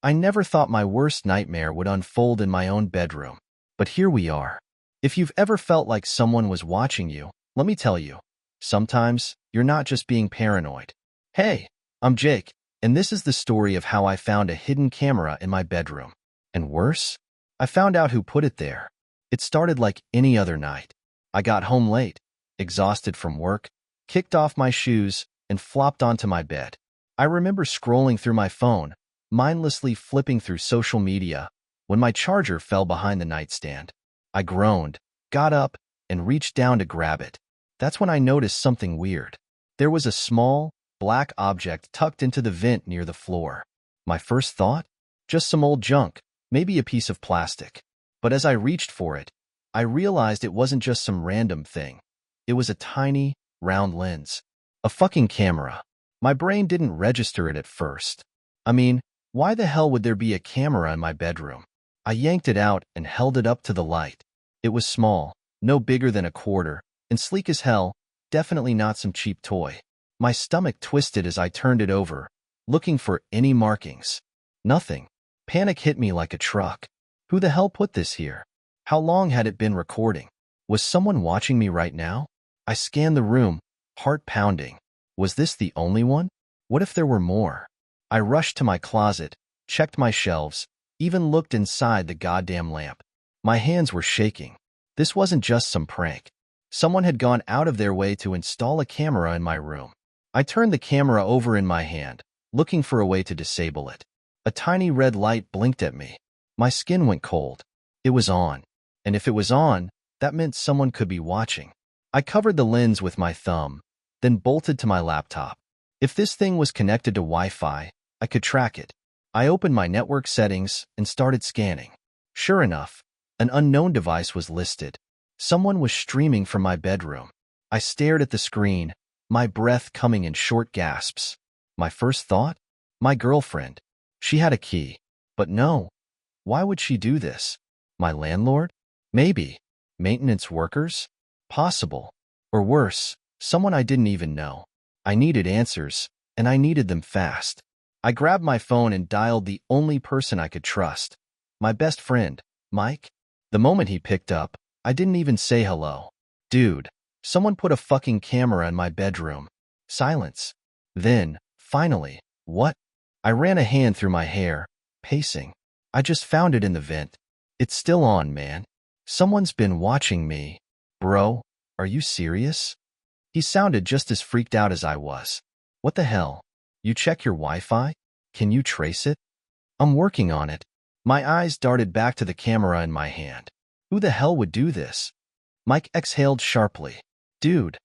I never thought my worst nightmare would unfold in my own bedroom. But here we are. If you've ever felt like someone was watching you, let me tell you, sometimes you're not just being paranoid. Hey, I'm Jake, and this is the story of how I found a hidden camera in my bedroom. And worse, I found out who put it there. It started like any other night. I got home late, exhausted from work, kicked off my shoes, and flopped onto my bed. I remember scrolling through my phone, mindlessly flipping through social media, when my charger fell behind the nightstand. I groaned, got up, and reached down to grab it. That's when I noticed something weird. There was a small, black object tucked into the vent near the floor. My first thought? Just some old junk, maybe a piece of plastic. But as I reached for it, I realized it wasn't just some random thing. It was a tiny, round lens. A fucking camera. My brain didn't register it at first. I mean, why the hell would there be a camera in my bedroom? I yanked it out and held it up to the light. It was small, no bigger than a quarter, and sleek as hell, definitely not some cheap toy. My stomach twisted as I turned it over, looking for any markings. Nothing. Panic hit me like a truck. Who the hell put this here? How long had it been recording? Was someone watching me right now? I scanned the room, heart pounding. Was this the only one? What if there were more? I rushed to my closet, checked my shelves, even looked inside the goddamn lamp. My hands were shaking. This wasn't just some prank. Someone had gone out of their way to install a camera in my room. I turned the camera over in my hand, looking for a way to disable it. A tiny red light blinked at me. My skin went cold. It was on. And if it was on, that meant someone could be watching. I covered the lens with my thumb, then bolted to my laptop. If this thing was connected to Wi-Fi, I could track it. I opened my network settings and started scanning. Sure enough, an unknown device was listed. Someone was streaming from my bedroom. I stared at the screen, my breath coming in short gasps. My first thought? My girlfriend. She had a key. But no. Why would she do this? My landlord? Maybe. Maintenance workers? Possible. Or worse, someone I didn't even know. I needed answers, and I needed them fast. I grabbed my phone and dialed the only person I could trust. My best friend, Mike. The moment he picked up, I didn't even say hello. Dude, someone put a fucking camera in my bedroom. Silence. Then, finally, what? I ran a hand through my hair, pacing. I just found it in the vent. It's still on, man. Someone's been watching me. Bro, are you serious? He sounded just as freaked out as I was. What the hell? You check your Wi-Fi? Can you trace it? I'm working on it. My eyes darted back to the camera in my hand. Who the hell would do this? Mike exhaled sharply. Dude,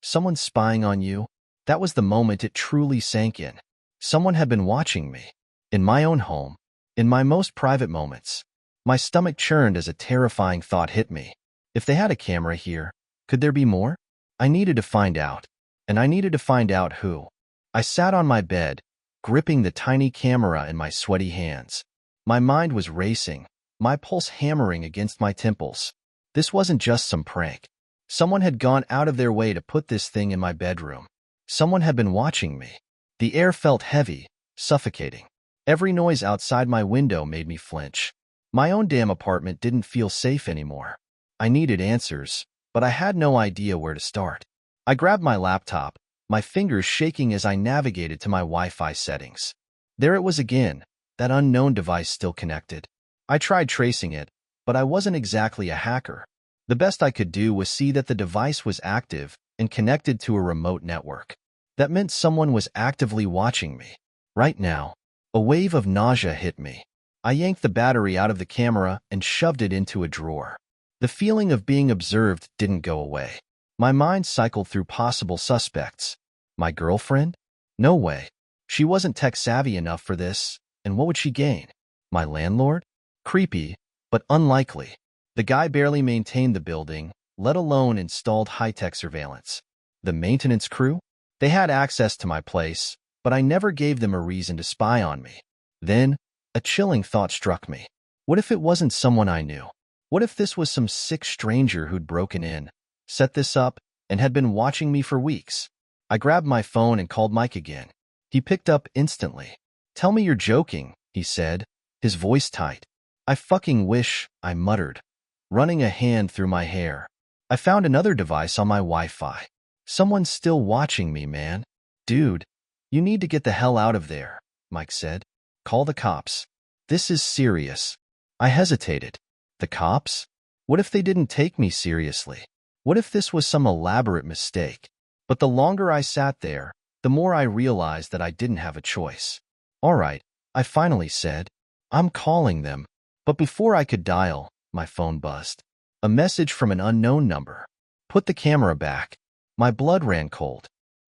someone's spying on you. That was the moment it truly sank in. Someone had been watching me. In my own home. In my most private moments. My stomach churned as a terrifying thought hit me. If they had a camera here, could there be more? I needed to find out. And I needed to find out who. I sat on my bed, gripping the tiny camera in my sweaty hands. My mind was racing, my pulse hammering against my temples. This wasn't just some prank. Someone had gone out of their way to put this thing in my bedroom. Someone had been watching me. The air felt heavy, suffocating. Every noise outside my window made me flinch. My own damn apartment didn't feel safe anymore. I needed answers, but I had no idea where to start. I grabbed my laptop, my fingers shaking as I navigated to my Wi-Fi settings. There it was again, that unknown device still connected. I tried tracing it, but I wasn't exactly a hacker. The best I could do was see that the device was active and connected to a remote network. That meant someone was actively watching me. Right now, a wave of nausea hit me. I yanked the battery out of the camera and shoved it into a drawer. The feeling of being observed didn't go away. My mind cycled through possible suspects. My girlfriend? No way. She wasn't tech-savvy enough for this, and what would she gain? My landlord? Creepy, but unlikely. The guy barely maintained the building, let alone installed high-tech surveillance. The maintenance crew? They had access to my place, but I never gave them a reason to spy on me. Then, a chilling thought struck me. What if it wasn't someone I knew? What if this was some sick stranger who'd broken in, set this up, and had been watching me for weeks? I grabbed my phone and called Mike again. He picked up instantly. Tell me you're joking, he said, his voice tight. I fucking wish, I muttered, running a hand through my hair. I found another device on my Wi-Fi. Someone's still watching me, man. Dude, you need to get the hell out of there, Mike said. Call the cops. This is serious. I hesitated. The cops? What if they didn't take me seriously? What if this was some elaborate mistake? But the longer I sat there, the more I realized that I didn't have a choice. All right, I finally said. I'm calling them. But before I could dial, my phone buzzed. A message from an unknown number. Put the camera back. My blood ran cold.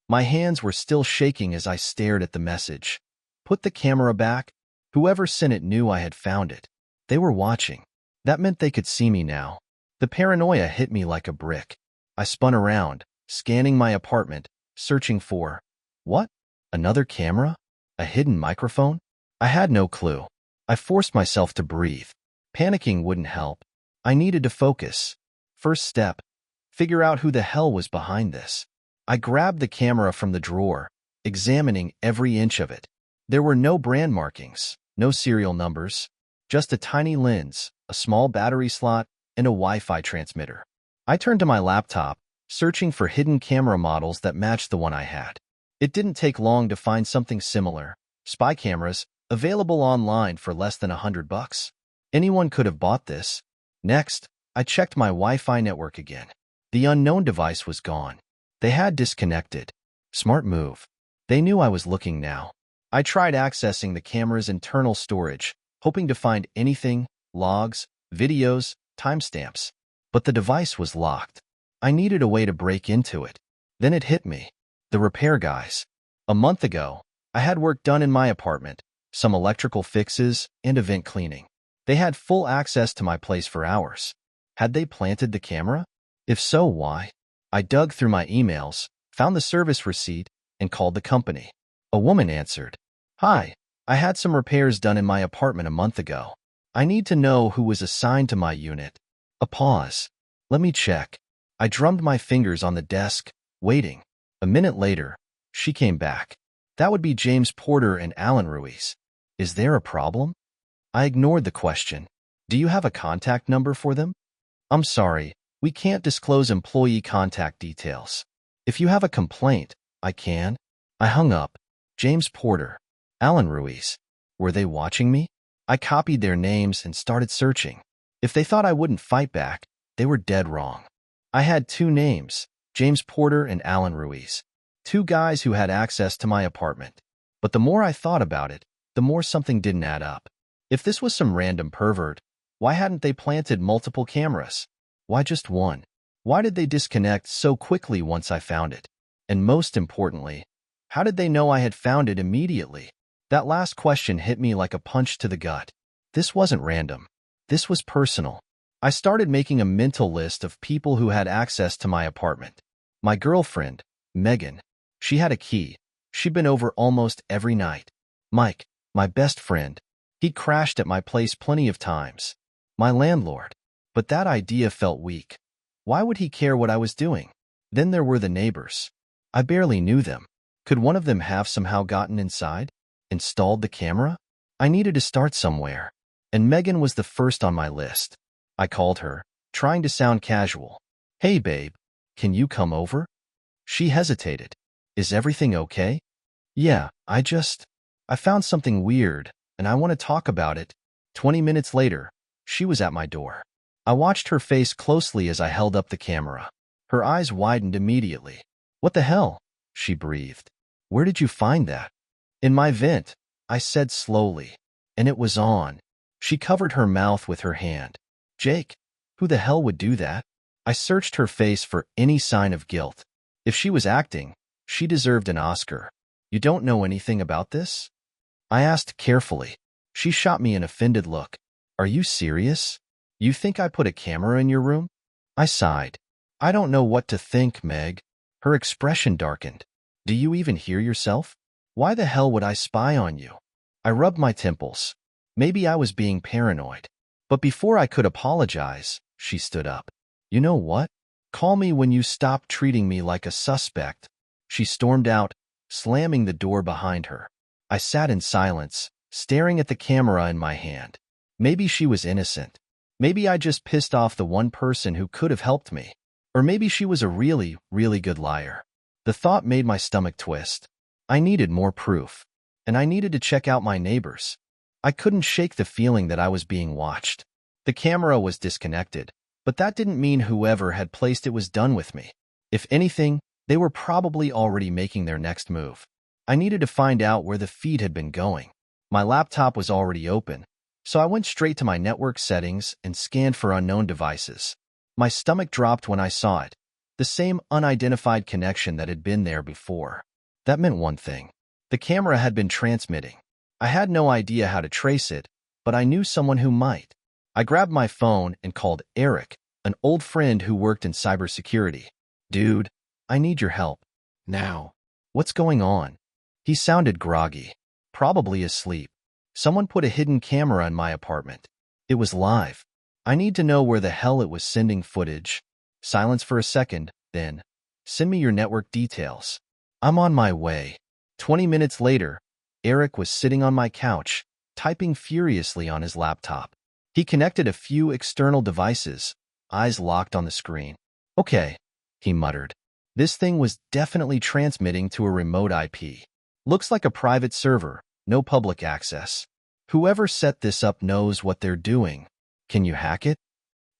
My hands were still shaking as I stared at the message. Put the camera back? Whoever sent it knew I had found it. They were watching. That meant they could see me now. The paranoia hit me like a brick. I spun around, scanning my apartment, searching for, what? Another camera? A hidden microphone? I had no clue. I forced myself to breathe. Panicking wouldn't help. I needed to focus. First step, figure out who the hell was behind this. I grabbed the camera from the drawer, examining every inch of it. There were no brand markings, no serial numbers, just a tiny lens, a small battery slot, and a Wi-Fi transmitter. I turned to my laptop, searching for hidden camera models that matched the one I had. It didn't take long to find something similar. Spy cameras, available online for less than $100. Anyone could have bought this. Next, I checked my Wi-Fi network again. The unknown device was gone. They had disconnected. Smart move. They knew I was looking now. I tried accessing the camera's internal storage, hoping to find anything, logs, videos, timestamps. But the device was locked. I needed a way to break into it. Then it hit me. The repair guys. A month ago, I had work done in my apartment, some electrical fixes, and event cleaning. They had full access to my place for hours. Had they planted the camera? If so, why? I dug through my emails, found the service receipt, and called the company. A woman answered. Hi, I had some repairs done in my apartment a month ago. I need to know who was assigned to my unit. A pause. Let me check. I drummed my fingers on the desk, waiting. A minute later, she came back. That would be James Porter and Alan Ruiz. Is there a problem? I ignored the question. Do you have a contact number for them? I'm sorry, we can't disclose employee contact details. If you have a complaint, I can. I hung up. James Porter, Alan Ruiz. Were they watching me? I copied their names and started searching. If they thought I wouldn't fight back, they were dead wrong. I had two names, James Porter and Alan Ruiz. Two guys who had access to my apartment. But the more I thought about it, the more something didn't add up. If this was some random pervert, why hadn't they planted multiple cameras? Why just one? Why did they disconnect so quickly once I found it? And most importantly, how did they know I had found it immediately? That last question hit me like a punch to the gut. This wasn't random. This was personal. I started making a mental list of people who had access to my apartment. My girlfriend, Megan. She had a key. She'd been over almost every night. Mike, my best friend. He crashed at my place plenty of times. My landlord. But that idea felt weak. Why would he care what I was doing? Then there were the neighbors. I barely knew them. Could one of them have somehow gotten inside? Installed the camera? I needed to start somewhere. And Megan was the first on my list. I called her, trying to sound casual. Hey babe, can you come over? She hesitated. Is everything okay? Yeah, I found something weird, and I want to talk about it. 20 minutes later, she was at my door. I watched her face closely as I held up the camera. Her eyes widened immediately. What the hell? She breathed. Where did you find that? In my vent, I said slowly. And it was on. She covered her mouth with her hand. Jake, who the hell would do that? I searched her face for any sign of guilt. If she was acting, she deserved an Oscar. You don't know anything about this? I asked carefully. She shot me an offended look. Are you serious? You think I put a camera in your room? I sighed. I don't know what to think, Meg. Her expression darkened. Do you even hear yourself? Why the hell would I spy on you? I rubbed my temples. Maybe I was being paranoid. But before I could apologize, she stood up. You know what? Call me when you stop treating me like a suspect. She stormed out, slamming the door behind her. I sat in silence, staring at the camera in my hand. Maybe she was innocent. Maybe I just pissed off the one person who could have helped me. Or maybe she was a really, really good liar. The thought made my stomach twist. I needed more proof. And I needed to check out my neighbors. I couldn't shake the feeling that I was being watched. The camera was disconnected, but that didn't mean whoever had placed it was done with me. If anything, they were probably already making their next move. I needed to find out where the feed had been going. My laptop was already open, so I went straight to my network settings and scanned for unknown devices. My stomach dropped when I saw it, the same unidentified connection that had been there before. That meant one thing. The camera had been transmitting. I had no idea how to trace it, but I knew someone who might. I grabbed my phone and called Eric, an old friend who worked in cybersecurity. Dude, I need your help. Now. What's going on? He sounded groggy. Probably asleep. Someone put a hidden camera in my apartment. It was live. I need to know where the hell it was sending footage. Silence for a second, then. Send me your network details. I'm on my way. 20 minutes later, Eric was sitting on my couch, typing furiously on his laptop. He connected a few external devices, eyes locked on the screen. Okay, he muttered. This thing was definitely transmitting to a remote IP. Looks like a private server, no public access. Whoever set this up knows what they're doing. Can you hack it?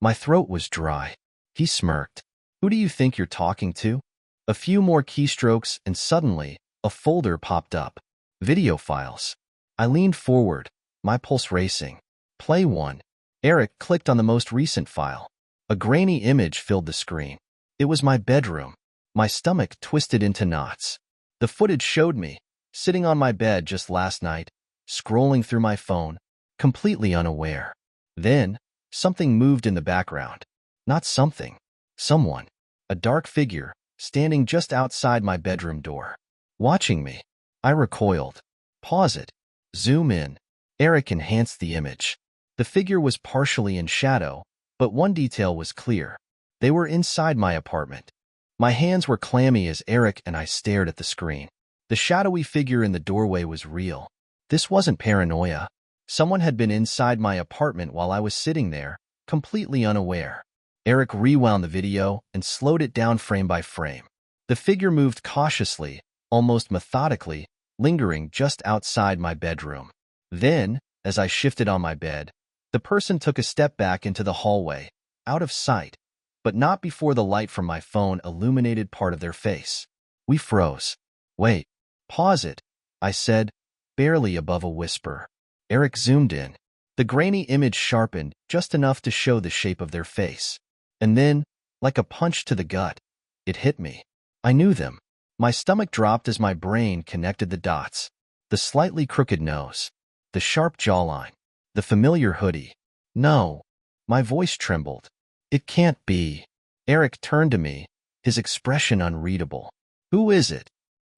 My throat was dry. He smirked. Who do you think you're talking to? A few more keystrokes and suddenly, a folder popped up. Video files. I leaned forward, my pulse racing. Play 1. Eric clicked on the most recent file. A grainy image filled the screen. It was my bedroom. My stomach twisted into knots. The footage showed me, sitting on my bed just last night, scrolling through my phone, completely unaware. Then, something moved in the background. Not something. Someone. A dark figure, standing just outside my bedroom door. Watching me. I recoiled. Pause it. Zoom in. Eric enhanced the image. The figure was partially in shadow, but one detail was clear. They were inside my apartment. My hands were clammy as Eric and I stared at the screen. The shadowy figure in the doorway was real. This wasn't paranoia. Someone had been inside my apartment while I was sitting there, completely unaware. Eric rewound the video and slowed it down frame by frame. The figure moved cautiously, almost methodically, lingering just outside my bedroom. Then, as I shifted on my bed, the person took a step back into the hallway, out of sight, but not before the light from my phone illuminated part of their face. We froze. Wait, pause it, I said, barely above a whisper. Eric zoomed in. The grainy image sharpened just enough to show the shape of their face. And then, like a punch to the gut, it hit me. I knew them. My stomach dropped as my brain connected the dots. The slightly crooked nose. The sharp jawline. The familiar hoodie. No. My voice trembled. It can't be. Eric turned to me, his expression unreadable. Who is it?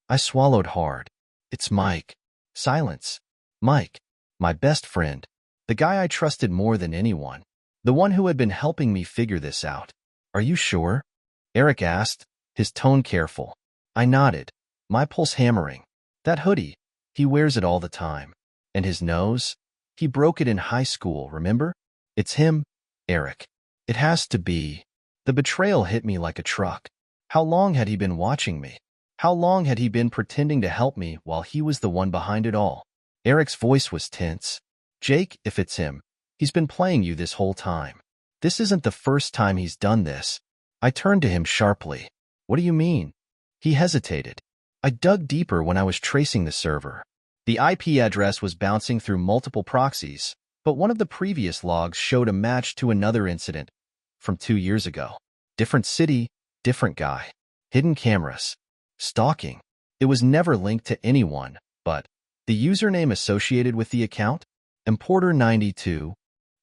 I swallowed hard. It's Mike. Silence. Mike. My best friend. The guy I trusted more than anyone. The one who had been helping me figure this out. Are you sure? Eric asked, his tone careful. I nodded, my pulse hammering. That hoodie, he wears it all the time. And his nose? He broke it in high school, remember? It's him, Eric. It has to be. The betrayal hit me like a truck. How long had he been watching me? How long had he been pretending to help me while he was the one behind it all? Eric's voice was tense. Jake, if it's him, he's been playing you this whole time. This isn't the first time he's done this. I turned to him sharply. What do you mean? He hesitated. I dug deeper when I was tracing the server. The IP address was bouncing through multiple proxies, but one of the previous logs showed a match to another incident from 2 years ago. Different city, different guy. Hidden cameras. Stalking. It was never linked to anyone, but the username associated with the account? Porter92.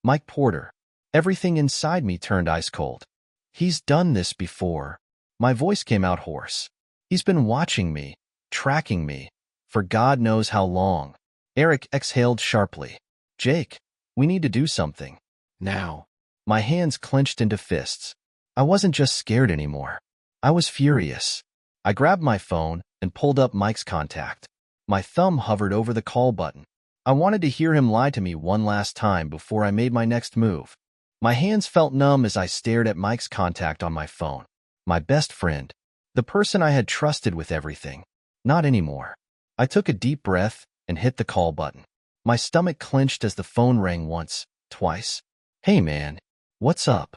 Mike Porter. Everything inside me turned ice cold. He's done this before. My voice came out hoarse. He's been watching me, tracking me, for God knows how long. Eric exhaled sharply. Jake, we need to do something. Now. My hands clenched into fists. I wasn't just scared anymore. I was furious. I grabbed my phone and pulled up Mike's contact. My thumb hovered over the call button. I wanted to hear him lie to me one last time before I made my next move. My hands felt numb as I stared at Mike's contact on my phone. My best friend. The person I had trusted with everything. Not anymore. I took a deep breath and hit the call button. My stomach clenched as the phone rang once, twice. Hey man, what's up?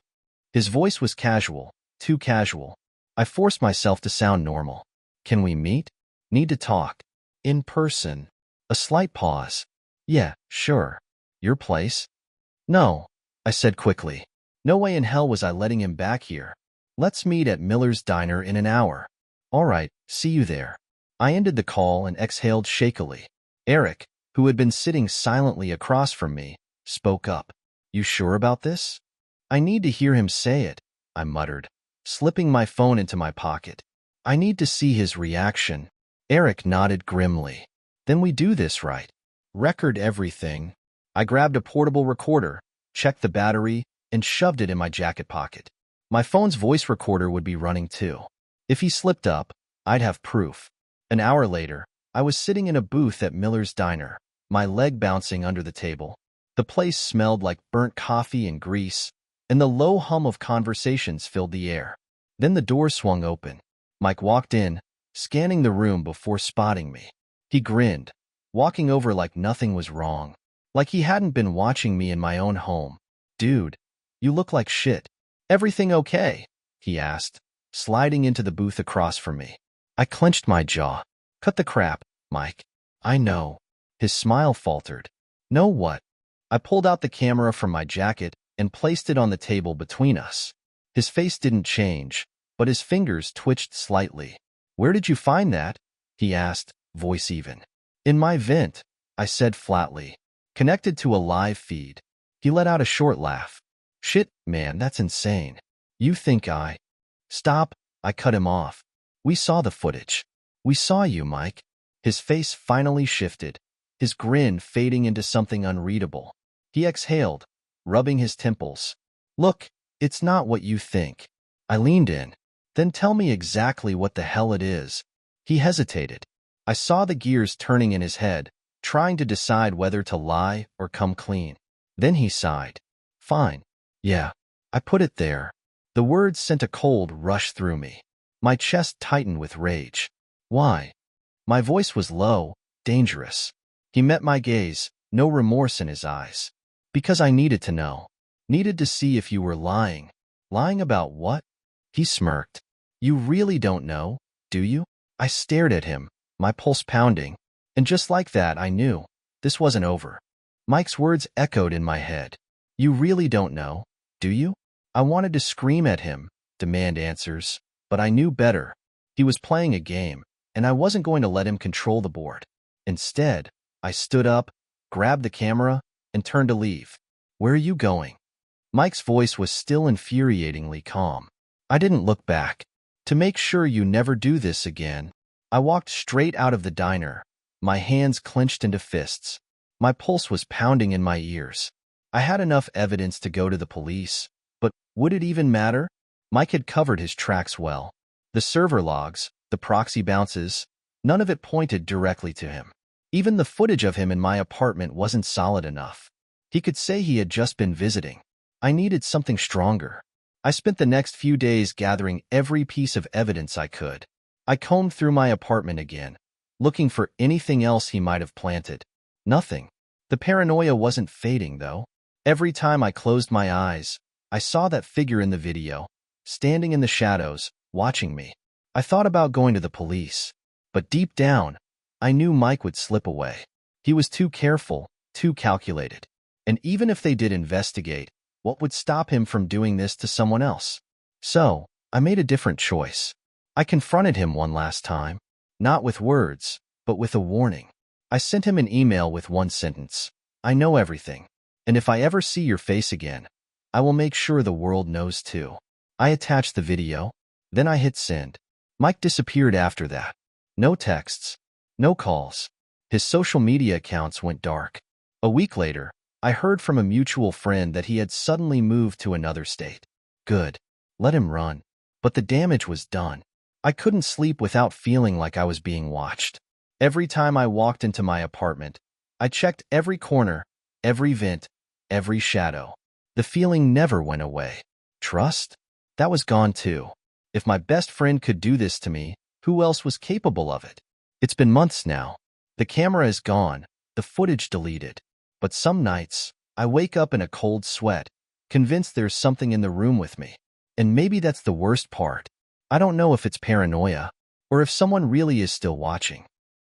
His voice was casual, too casual. I forced myself to sound normal. Can we meet? Need to talk. In person. A slight pause. Yeah, sure. Your place? No, I said quickly. No way in hell was I letting him back here. Let's meet at Miller's Diner in an hour. All right, see you there. I ended the call and exhaled shakily. Eric, who had been sitting silently across from me, spoke up. You sure about this? I need to hear him say it, I muttered, slipping my phone into my pocket. I need to see his reaction. Eric nodded grimly. Then we do this right. Record everything. I grabbed a portable recorder, checked the battery, and shoved it in my jacket pocket. My phone's voice recorder would be running too. If he slipped up, I'd have proof. An hour later, I was sitting in a booth at Miller's Diner, my leg bouncing under the table. The place smelled like burnt coffee and grease, and the low hum of conversations filled the air. Then the door swung open. Mike walked in, scanning the room before spotting me. He grinned, walking over like nothing was wrong, like he hadn't been watching me in my own home. Dude, you look like shit. Everything okay? He asked, sliding into the booth across from me. I clenched my jaw. Cut the crap, Mike. I know. His smile faltered. Know what? I pulled out the camera from my jacket and placed it on the table between us. His face didn't change, but his fingers twitched slightly. Where did you find that? He asked, voice even. In my vent, I said flatly. Connected to a live feed. He let out a short laugh. Shit, man, that's insane. You think I... Stop, I cut him off. We saw the footage. We saw you, Mike. His face finally shifted, his grin fading into something unreadable. He exhaled, rubbing his temples. Look, it's not what you think. I leaned in. Then tell me exactly what the hell it is. He hesitated. I saw the gears turning in his head, trying to decide whether to lie or come clean. Then he sighed. Fine. Yeah, I put it there. The words sent a cold rush through me. My chest tightened with rage. Why? My voice was low, dangerous. He met my gaze, no remorse in his eyes. Because I needed to know. Needed to see if you were lying. Lying about what? He smirked. You really don't know, do you? I stared at him, my pulse pounding. And just like that, I knew. This wasn't over. Mike's words echoed in my head. You really don't know, do you? I wanted to scream at him, demand answers, but I knew better. He was playing a game, and I wasn't going to let him control the board. Instead, I stood up, grabbed the camera, and turned to leave. Where are you going? Mike's voice was still infuriatingly calm. I didn't look back. To make sure you never do this again, I walked straight out of the diner, my hands clenched into fists. My pulse was pounding in my ears. I had enough evidence to go to the police, but would it even matter? Mike had covered his tracks well. The server logs, the proxy bounces, none of it pointed directly to him. Even the footage of him in my apartment wasn't solid enough. He could say he had just been visiting. I needed something stronger. I spent the next few days gathering every piece of evidence I could. I combed through my apartment again, looking for anything else he might have planted. Nothing. The paranoia wasn't fading, though. Every time I closed my eyes, I saw that figure in the video, standing in the shadows, watching me. I thought about going to the police, but deep down, I knew Mike would slip away. He was too careful, too calculated. And even if they did investigate, what would stop him from doing this to someone else? So, I made a different choice. I confronted him one last time, not with words, but with a warning. I sent him an email with one sentence. I know everything, and if I ever see your face again, I will make sure the world knows too. I attached the video, then I hit send. Mike disappeared after that. No texts, no calls. His social media accounts went dark. A week later, I heard from a mutual friend that he had suddenly moved to another state. Good. Let him run. But the damage was done. I couldn't sleep without feeling like I was being watched. Every time I walked into my apartment, I checked every corner, every vent, every shadow. The feeling never went away. Trust? That was gone too. If my best friend could do this to me, who else was capable of it? It's been months now. The camera is gone, the footage deleted. But some nights, I wake up in a cold sweat, convinced there's something in the room with me. And maybe that's the worst part. I don't know if it's paranoia, or if someone really is still watching.